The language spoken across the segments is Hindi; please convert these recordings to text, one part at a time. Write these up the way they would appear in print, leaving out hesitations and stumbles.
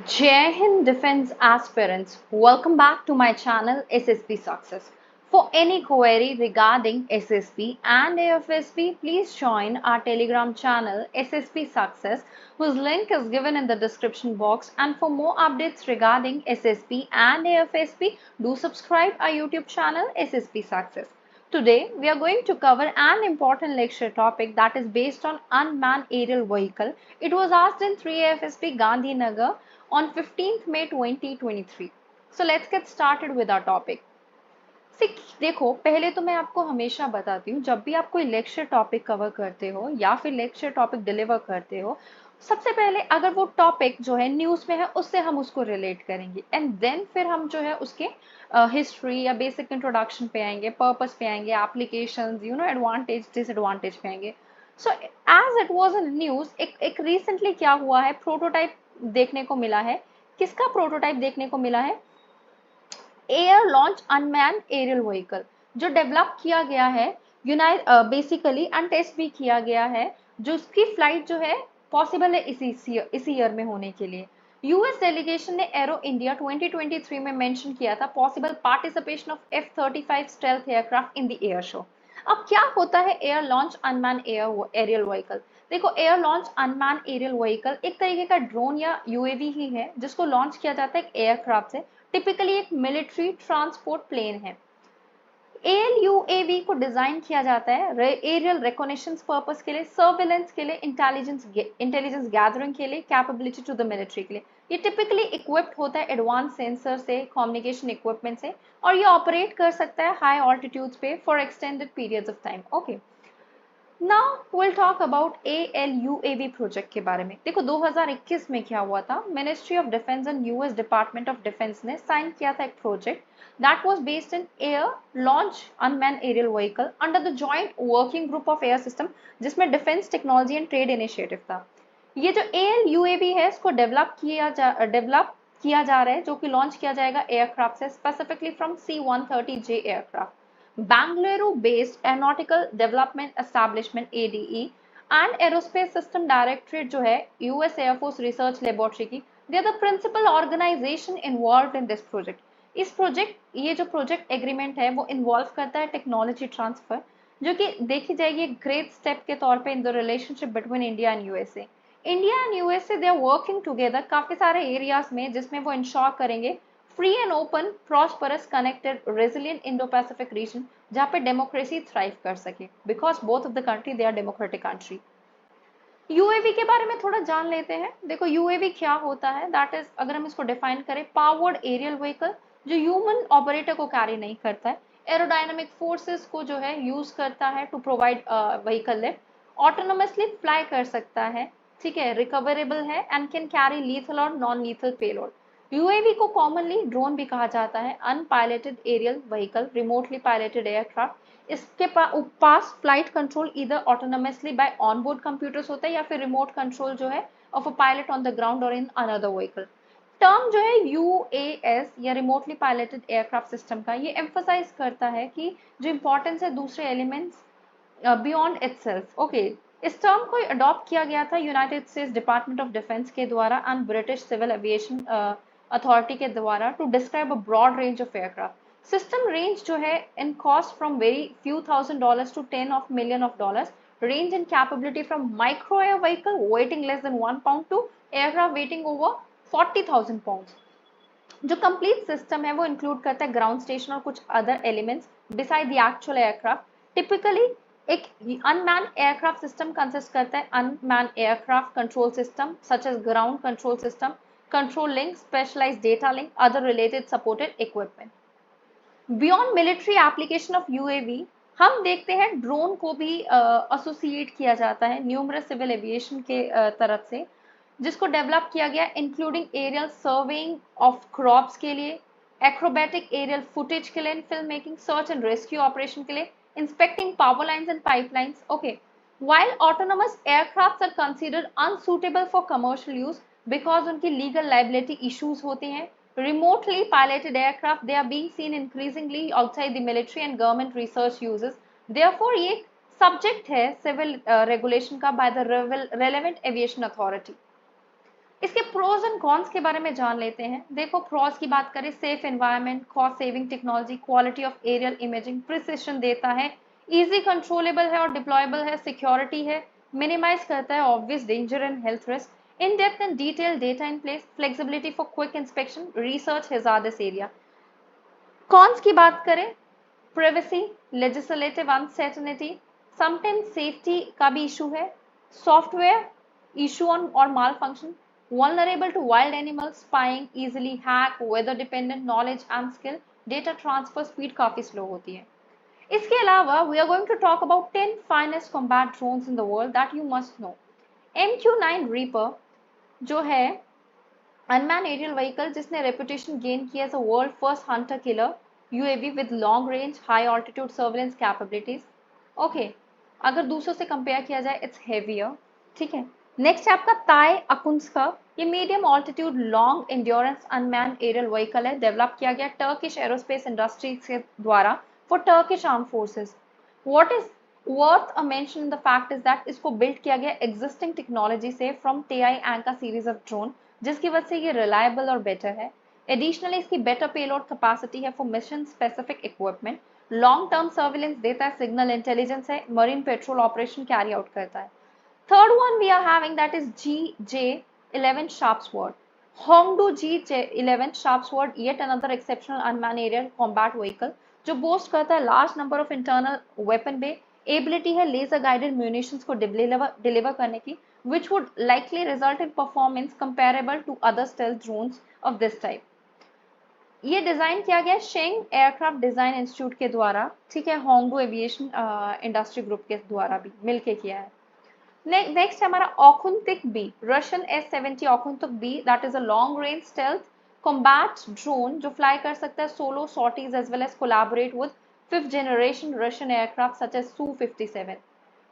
Jai Hind Defense aspirants, welcome back to my channel SSP Success. For any query regarding SSP and AFSP, please join our Telegram channel SSP Success, whose link is given in the description box. And for more updates regarding SSP and AFSP, do subscribe our YouTube channel SSP Success. Today, we are going to cover an important lecture topic that is based on unmanned aerial vehicle. It was asked in 3AFSP Gandhinagar on 15th May 2023. So let's get started with our topic. देखो, पहले तो मैं आपको हमेशा बताती हूँ, जब भी आप कोई लेक्चर टॉपिक कवर करते हो या फिर लेक्चर टॉपिक डिलीवर करते हो, सबसे पहले अगर वो टॉपिक जो है न्यूज़ में है उससे हम उसको रिलेट करेंगे एंड देन फिर हम जो है उसके हिस्ट्री या बेसिक इंट्रोडक्शन पे आएंगे, पर्पस पे आएंगे, एप्लीकेशंस, एडवांटेज डिसएडवांटेज पे आएंगे. So as it was in news, एक रिसेंटली क्या हुआ है, प्रोटोटाइप देखने को मिला है. किसका प्रोटोटाइप देखने को मिला है? Air launch unmanned aerial vehicle जो डेवलप किया गया है बेसिकली एंड टेस्ट भी किया गया है, जो उसकी फ्लाइट जो है पॉसिबल है इसी ईयर में होने के लिए. यूएस डेलीगेशन ने एरो इंडिया 2023 में मेंशन किया था possible participation of F-35 stealth aircraft in the air show. अब क्या होता है air launch unmanned aerial vehicle? देखो, air launch unmanned aerial vehicle एक तरीके का ड्रोन या यूएवी ही है जिसको लॉन्च किया जाता है एक एयरक्राफ्ट से. टिपिकली एक मिलिट्री ट्रांसपोर्ट प्लेन है. एएलयूएवी को डिजाइन किया जाता है एरियल रिकॉग्निशंस पर्पस के लिए, सर्विलेंस के लिए, इंटेलिजेंस गैदरिंग के लिए, कैपेबिलिटी टू द मिलिट्री के लिए. ये टिपिकली इक्विप्ड होता है एडवांस सेंसर से, कम्युनिकेशन इक्विपमेंट से, और ये ऑपरेट कर सकता है हाई ऑल्टीट्यूड्स पे for extended periods of time. Okay, now will talk about ALUAV project के बारे में. देखो, 2021 में क्या हुआ था, ministry of defence and US department of defence ने साइन किया था एक project that was based in air launch unmanned aerial vehicle under the joint working group of air system, जिसमें defence technology and trade initiative था. ये जो एएलयूएवी है इसको डेवलप किया जा रहा है, जो कि लॉन्च किया जाएगा एयरक्राफ्ट से, specifically from C-130J aircraft. Bangalore based Aeronautical Development Establishment ADE and Aerospace System Directorate जो है US Air Force Research Laboratory की, they are the principal organization involved in this project. ये जो प्रोजेक्ट एग्रीमेंट है वो इन्वॉल्व करता है टेक्नोलॉजी ट्रांसफर, जो कि देखी जाएगी एक ग्रेट स्टेप के तौर पे in the relationship between India and USA. India and USA they are working together काफी सारे एरियाज में, जिसमें वो इंश्योर करेंगे free and open, prosperous, connected, resilient Indo Pacific region जहाँ पे डेमोक्रेसी थ्राइव कर सके, because both of the country they are democratic country. UAV के बारे में थोड़ा जान लेते हैं. देखो, यूएवी क्या होता है, दैट इज, अगर हम इसको डिफाइन करें, पावर्ड एरियल व्हीकल जो ह्यूमन ऑपरेटर को कैरी नहीं करता है, एरोडायनामिक फोर्सेस को जो है यूज करता है to provide vehicle lift, autonomously fly कर सकता है, ठीक है, रिकवरेबल है एंड कैन कैरी लीथल और नॉन लीथल पेलोड. यूएवी को कॉमनली ड्रोन भी कहा जाता है, unpiloted aerial vehicle, remotely piloted aircraft. इसके पास फ्लाइट कंट्रोल इधर ऑटोनोमसली बाय ऑनबोर्ड कंप्यूटर्स होता है या फिर रिमोट कंट्रोल जो है of a pilot on the ground और इन अनदर व्हीकल. टर्म जो है यूएएस या रिमोटली पायलटेड एयरक्राफ्ट सिस्टम का, ये एम्फसाइज करता है कि जो इंपॉर्टेंस है दूसरे एलिमेंट्स बियॉन्ड इटसेल्फ. ओके, इस टर्म को अडॉप्ट किया गया था United States Department of Defence के द्वारा and British Civil Aviation Authority के द्वारा to describe a broad range of aircraft. System range जो है in cost from very few $1000 to 10 of million of dollars, range in capability from micro air vehicle weighting less than 1 pound to aircraft weighting over 40,000 pounds. जो कंप्लीट सिस्टम है वो इंक्लूड करता है ग्राउंड स्टेशन और कुछ other elements beside the actual aircraft. Typically एक अनमैन एयरक्राफ्ट सिस्टम कंसिस्ट करता है unmanned aircraft control system such as ground control system, control link, specialised data link, other related supported equipment. Beyond military application of UAV, हम देखते हैं ड्रोन को भी एसोसिएट किया जाता है न्यूमरस सिविल एविएशन के तरफ से, जिसको डेवलप किया गया including aerial surveying of crops के लिए, एक्रोबैटिक एरियल फुटेज के लिए, film making, search and rescue operation के लिए, inspecting power lines and pipelines. Okay, while autonomous aircrafts are considered unsuitable for commercial use because उनकी legal liability issues होते हैं, remotely piloted aircraft they are being seen increasingly outside the military and government research uses. Therefore ये subject है civil regulation का by the relevant aviation authority. इसके प्रोज एंड कॉन्स के बारे में जान लेते हैं। देखो, प्रोज की बात करें, safe environment, cost saving technology, quality of aerial imaging, precision देता है, इजी कंट्रोलेबल है और डिप्लॉयबल है, सिक्योरिटी है, मिनिमाइज करता है obvious danger and health risk, in depth and detail data in place, flexibility for quick inspection, research hazards area. Cons की बात करें, privacy, legislative uncertainty, sometimes safety का भी issue है, software issue on or malfunction, vulnerable to wild animals, spying, easily hack, weather dependent knowledge and skill, data transfer speed काफी slow होती है। इसके अलावा we are going to talk about 10 finest combat drones in the world that you must know. MQ-9 Reaper जो है अनमैन एरियल व्हीकल जिसने रेपुटेशन गेन किया as a world first hunter killer UAV with long range high altitude surveillance capabilities. Okay, अगर दूसरों से कंपेयर किया जाए इट्स हेवियर, ठीक है। नेक्स्ट है आपका ताई अकुंस्का। ये medium altitude long endurance unmanned aerial vehicle है, डेवलप किया गया टर्किश एरोस्पेस इंडस्ट्री के द्वारा for Turkish arm forces. What is worth a mention in the fact is that इसको बिल्ड किया गया एग्जिस्टिंग टेक्नोलॉजी से from TI Anka series of drone, जिसकी वजह से ये रिलायबल और बेटर है। एडिशनली इसकी बेटर पेलोड कैपेसिटी है for mission specific equipment, long term surveillance देता है, सिग्नल इंटेलिजेंस है, marine patrol operation carry out करता है। Third one we are having that is GJ-11 Sharpsword. Hongdu G11 Sharpsword yet another exceptional unmanned aerial combat vehicle जो बोस्ट करता है large number of internal weapon bay, ability है लेजर गाइडेड म्यूनिशंस को डिलीवर करने की, which would likely result in performance comparable to other stealth drones of this type. ये डिजाइन किया गया शेंग एयरक्राफ्ट डिजाइन इंस्टीट्यूट के द्वारा, ठीक है, होंगडू एविएशन इंडस्ट्री ग्रुप के द्वारा भी मिलके किया है। नेक्स्ट है हमारा Okhotnik B, Russian S-70 Okhotnik B, that is a long range stealth combat drone जो फ्लाई कर सकता है solo sorties as well as collaborate with fifth generation Russian aircraft such as Su-57।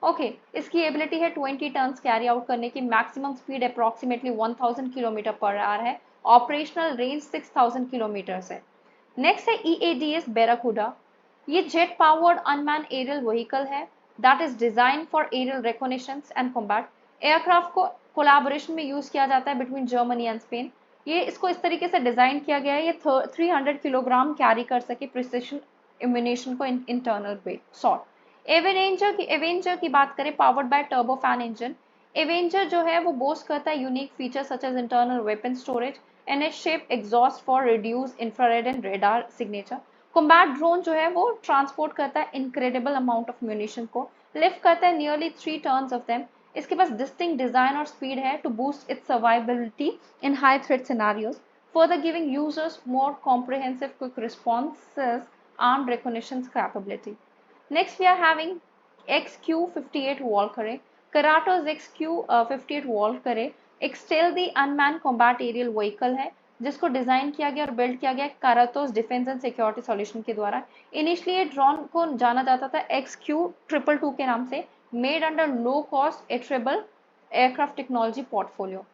Okay, इसकी एबिलिटी है 20 टन्स कैरी आउट करने की, maximum speed approximately 1000 kilometre per hour है, ऑपरेशनल रेंज 6000 किलोमीटर है। नेक्स्ट है EADS बैराकुडा। ये jet powered unmanned aerial vehicle है that is design for aerial recognitions and combat. Aircraft को कोलैबोरेशन में यूज किया जाता है बिटवीन जर्मनी एंड स्पेन। ये इसको इस तरीके से डिजाइन किया गया है ये 300 किलोग्राम कैरी कर सके प्रिसिशन इम्यूनेशन को इंटरनल वेट सॉर्ट। एवेंजर की बात करें, powered by turbofan engine. Avenger जो है वो बोस्ट करता है unique feature such as internal weapon storage and a shape exhaust for reduce infrared and radar signature. Combat drone जो है वो ट्रांसपोर्ट करता है इनक्रेडिबल अमाउंट ऑफ म्यूनिशन को, लिफ्ट करता है नियरली 3 टर्न्स ऑफ देम। इसके पास डिस्टिंक्ट डिजाइन और स्पीड है to boost its survivability in high threat scenarios, further giving users more comprehensive quick responses armed recognition capability. Next we are having XQ-58 Valkyrie. Karatos XQ-58 Valkyrie एक stealthy unmanned combat aerial vehicle है जिसको डिजाइन किया गया और बिल्ड किया गया करातोस डिफेंस एंड सिक्योरिटी सॉल्यूशन के द्वारा। इनिशियली ये ड्रोन को जाना जाता था XQ-222 के नाम से, made under low cost attritable aircraft technology portfolio.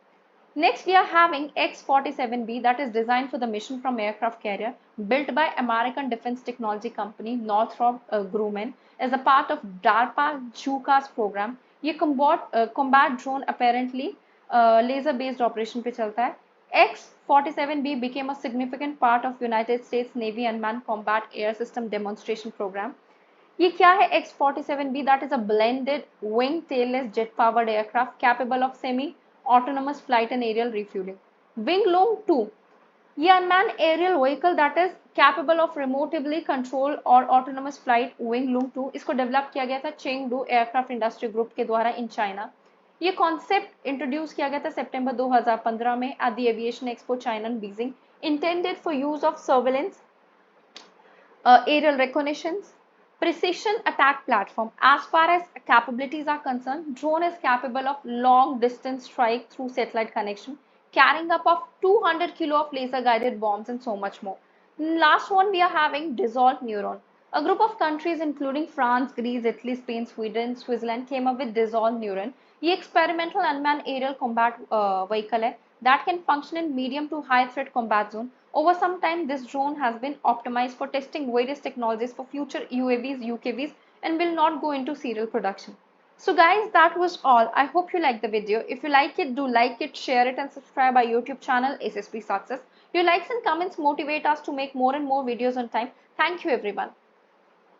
Next, we are having X-47B that is designed for the mission from aircraft carrier, built by American defense technology company Northrop Grumman as a part of DARPA JUCAS program. ये combat drone apparently laser based operation पे चलता है। X-47B became a significant part of United States Navy unmanned combat air system demonstration program. ये क्या है X-47B? That is a blended wing tailless jet powered aircraft capable of semi autonomous flight and aerial refueling. Wing Loom 2, ये unmanned aerial vehicle that is capable of remotely control और autonomous flight Wing Loom 2, इसको डेवलप किया गया था चेंगडू एयरक्राफ्ट इंडस्ट्री ग्रुप के द्वारा इन चाइना। ये कॉन्सेप्ट इंट्रोड्यूस किया गया था सितंबर 2015 में at the aviation expo China Beijing, intended for use of surveillance, aerial reconnaissance, precision attack platform. As far as capabilities are concerned, drone is capable of long distance strike through satellite connection, carrying up of 200 kilo of laser guided bombs and so much more. Last one we are having Dassault Neuron. A group of countries including France, Greece, Italy, Spain, Sweden, Switzerland came up with Dassault Neuron. ये experimental unmanned aerial combat vehicle है that can function in medium to high threat combat zone. Over some time, this drone has been optimized for testing various technologies for future UAVs, UKVs, and will not go into serial production. So guys, that was all. I hope you liked the video. If you like it, do like it, share it and subscribe our YouTube channel SSP Success. Your likes and comments motivate us to make more and more videos on time. Thank you everyone.